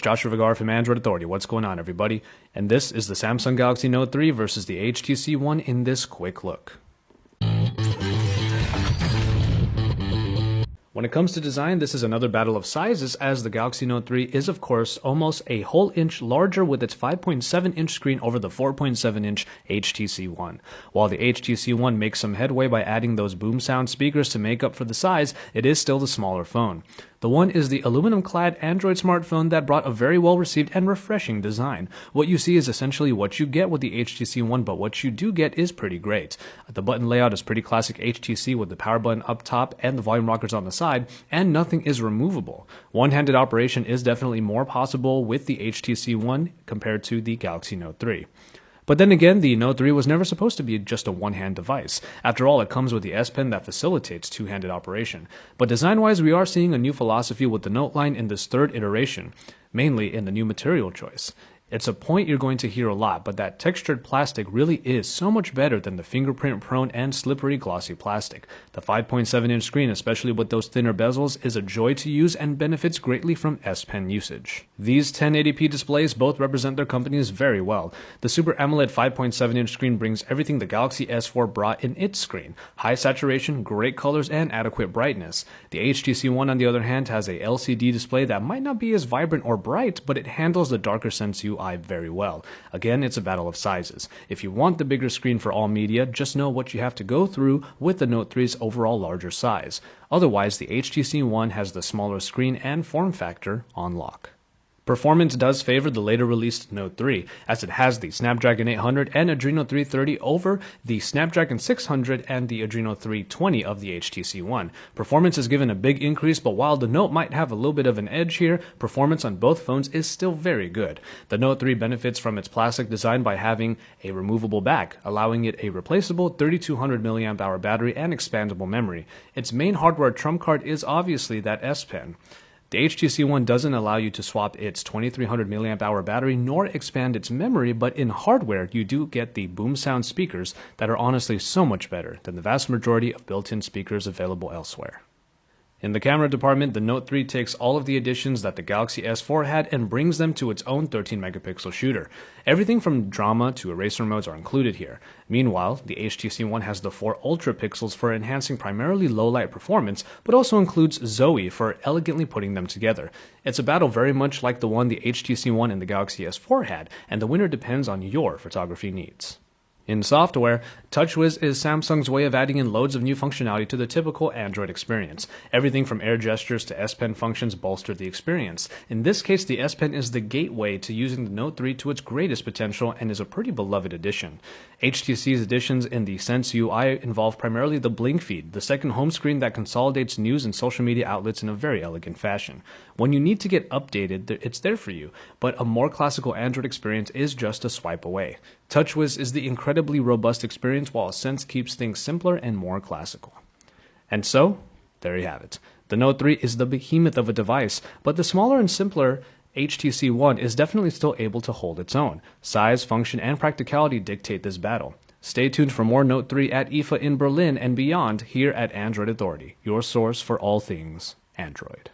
Joshua Vergara from Android Authority. What's going on, everybody? And this is the Samsung Galaxy Note 3 versus the HTC One in this quick look. When it comes to design, this is another battle of sizes, as the Galaxy Note 3 is of course almost a whole inch larger with its 5.7-inch screen over the 4.7-inch HTC One. While the HTC One makes some headway by adding those boom sound speakers to make up for the size, it is still the smaller phone. The One is the aluminum-clad Android smartphone that brought a very well-received and refreshing design. What you see is essentially what you get with the HTC One, but what you do get is pretty great. The button layout is pretty classic HTC with the power button up top and the volume rockers on the side, and nothing is removable. One-handed operation is definitely more possible with the HTC One compared to the Galaxy Note 3. But then again, the Note 3 was never supposed to be just a one-hand device. After all, it comes with the S Pen that facilitates two-handed operation. But design-wise, we are seeing a new philosophy with the Note line in this third iteration, mainly in the new material choice. It's a point you're going to hear a lot, but that textured plastic really is so much better than the fingerprint-prone and slippery glossy plastic. The 5.7-inch screen, especially with those thinner bezels, is a joy to use and benefits greatly from S Pen usage. These 1080p displays both represent their companies very well. The Super AMOLED 5.7-inch screen brings everything the Galaxy S4 brought in its screen: high saturation, great colors, and adequate brightness. The HTC One, on the other hand, has a LCD display that might not be as vibrant or bright, but it handles the darker Sense UI very well. Again, it's a battle of sizes. If you want the bigger screen for all media, just know what you have to go through with the Note 3's overall larger size. Otherwise, the HTC One has the smaller screen and form factor on lock. Performance does favor the later released Note 3, as it has the Snapdragon 800 and Adreno 330 over the Snapdragon 600 and the Adreno 320 of the HTC One. Performance is given a big increase, but while the Note might have a little bit of an edge here, performance on both phones is still very good. The Note 3 benefits from its plastic design by having a removable back, allowing it a replaceable 3200 mAh battery and expandable memory. Its main hardware trump card is obviously that S Pen. The HTC One doesn't allow you to swap its 2300 mAh battery nor expand its memory, but in hardware you do get the boom sound speakers that are honestly so much better than the vast majority of built-in speakers available elsewhere. In the camera department, the Note 3 takes all of the additions that the Galaxy S4 had and brings them to its own 13-megapixel shooter. Everything from drama to eraser modes are included here. Meanwhile, the HTC One has the 4 Ultra pixels for enhancing primarily low-light performance, but also includes Zoe for elegantly putting them together. It's a battle very much like the one the HTC One and the Galaxy S4 had, and the winner depends on your photography needs. In software, TouchWiz is Samsung's way of adding in loads of new functionality to the typical Android experience. Everything from air gestures to S Pen functions bolster the experience. In this case, the S Pen is the gateway to using the Note 3 to its greatest potential and is a pretty beloved addition. HTC's additions in the Sense UI involve primarily the Blink feed, the second home screen that consolidates news and social media outlets in a very elegant fashion. When you need to get updated, it's there for you, but a more classical Android experience is just a swipe away. TouchWiz is the incredibly robust experience, while Sense keeps things simpler and more classical. And so, there you have it. The Note 3 is the behemoth of a device, but the smaller and simpler HTC One is definitely still able to hold its own. Size, function, and practicality dictate this battle. Stay tuned for more Note 3 at IFA in Berlin and beyond here at Android Authority, your source for all things Android.